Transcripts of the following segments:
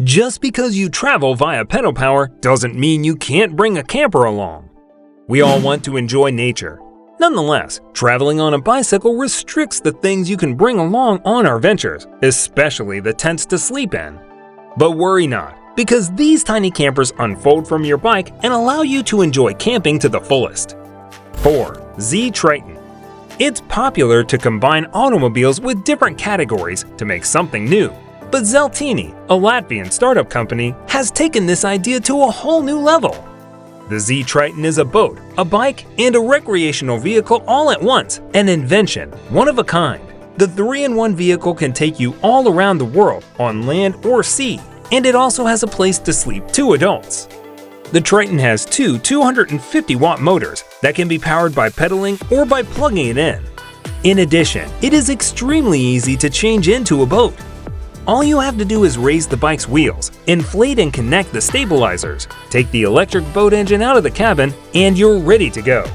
Just because you travel via pedal power doesn't mean you can't bring a camper along. We all want to enjoy nature. Nonetheless, traveling on a bicycle restricts the things you can bring along on our ventures, especially the tents to sleep in. But worry not, because these tiny campers unfold from your bike and allow you to enjoy camping to the fullest. 4. Z-Triton. It's popular to combine automobiles with different categories to make something new. But Zeltini, a Latvian startup company, has taken this idea to a whole new level. The Z-Triton is a boat, a bike, and a recreational vehicle all at once, an invention, one of a kind. The 3-in-1 vehicle can take you all around the world, on land or sea, and it also has a place to sleep 2 adults. The Triton has two 250-watt motors that can be powered by pedaling or by plugging it in. In addition, it is extremely easy to change into a boat. All you have to do is raise the bike's wheels, inflate and connect the stabilizers, take the electric boat engine out of the cabin, and you're ready to go.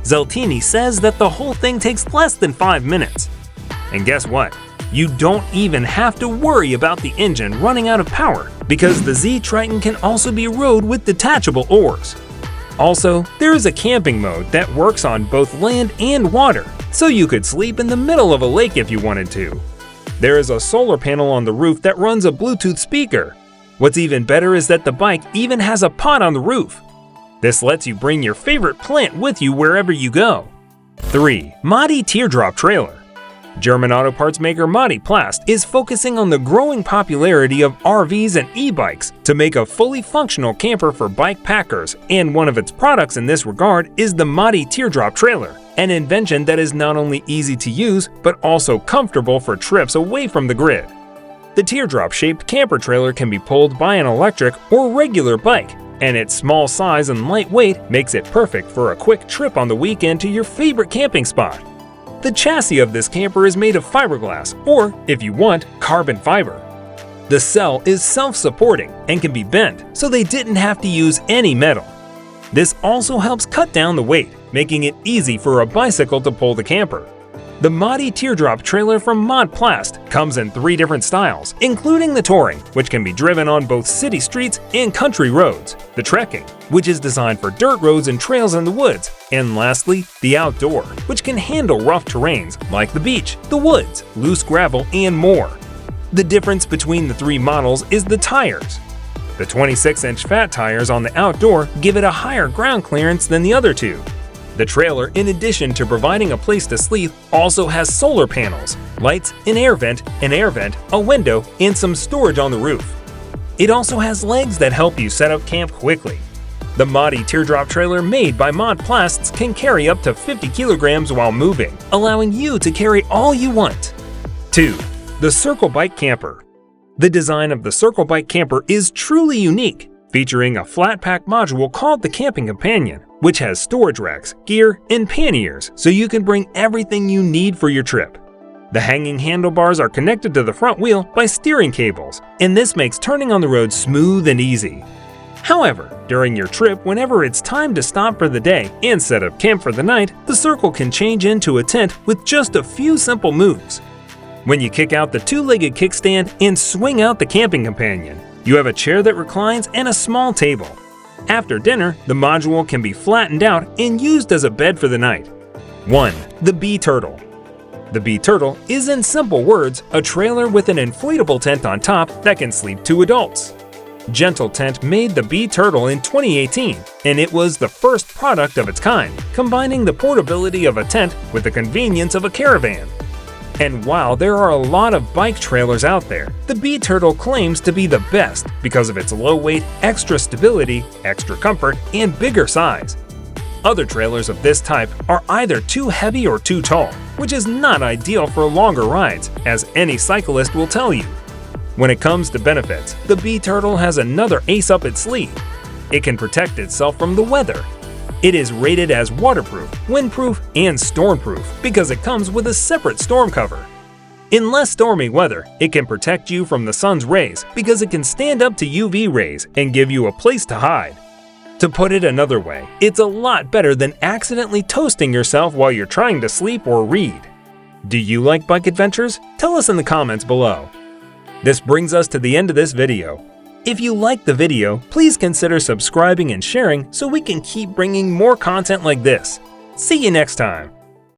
Zeltini says that the whole thing takes less than 5 minutes. And guess what? You don't even have to worry about the engine running out of power, because the Z-Triton can also be rowed with detachable oars. Also, there is a camping mode that works on both land and water, so you could sleep in the middle of a lake if you wanted to. There is a solar panel on the roof that runs a Bluetooth speaker. What's even better is that the bike even has a pot on the roof. This lets you bring your favorite plant with you wherever you go. 3. Modi Teardrop Trailer. German auto parts maker Modi Plast is focusing on the growing popularity of RVs and e-bikes to make a fully functional camper for bike packers, and one of its products in this regard is the Modi Teardrop Trailer, an invention that is not only easy to use but also comfortable for trips away from the grid. The teardrop-shaped camper trailer can be pulled by an electric or regular bike, and its small size and light weight makes it perfect for a quick trip on the weekend to your favorite camping spot. The chassis of this camper is made of fiberglass or, if you want, carbon fiber. The cell is self-supporting and can be bent, so they didn't have to use any metal. This also helps cut down the weight, making it easy for a bicycle to pull the camper. The Modi Teardrop Trailer from Mod Plast comes in 3 different styles, including the Touring, which can be driven on both city streets and country roads, the Trekking, which is designed for dirt roads and trails in the woods, and lastly, the Outdoor, which can handle rough terrains like the beach, the woods, loose gravel, and more. The difference between the 3 models is the tires. The 26-inch fat tires on the Outdoor give it a higher ground clearance than the other 2. The trailer, in addition to providing a place to sleep, also has solar panels, lights, an air vent, a window, and some storage on the roof. It also has legs that help you set up camp quickly. The Modi Teardrop Trailer made by Mod Plasts can carry up to 50 kilograms while moving, allowing you to carry all you want. 2. The Circle Bike Camper. The design of the Circle Bike Camper is truly unique, featuring a flat pack module called the Camping Companion, which has storage racks, gear, and panniers so you can bring everything you need for your trip. The hanging handlebars are connected to the front wheel by steering cables, and this makes turning on the road smooth and easy. However, during your trip, whenever it's time to stop for the day and set up camp for the night, the Circle can change into a tent with just a few simple moves. When you kick out the 2-legged kickstand and swing out the Camping Companion, you have a chair that reclines and a small table. After dinner, the module can be flattened out and used as a bed for the night. 1. The Bee Turtle. The Bee Turtle is, in simple words, a trailer with an inflatable tent on top that can sleep 2 adults. Gentle Tent made the Bee Turtle in 2018, and it was the first product of its kind, combining the portability of a tent with the convenience of a caravan. And while there are a lot of bike trailers out there, the Bee Turtle claims to be the best because of its low weight, extra stability, extra comfort, and bigger size. Other trailers of this type are either too heavy or too tall, which is not ideal for longer rides, as any cyclist will tell you. When it comes to benefits, the Bee Turtle has another ace up its sleeve. It can protect itself from the weather. It is rated as waterproof, windproof, and stormproof because it comes with a separate storm cover. In less stormy weather, it can protect you from the sun's rays because it can stand up to UV rays and give you a place to hide. To put it another way, it's a lot better than accidentally toasting yourself while you're trying to sleep or read. Do you like bike adventures? Tell us in the comments below. This brings us to the end of this video. If you liked the video, please consider subscribing and sharing so we can keep bringing more content like this. See you next time!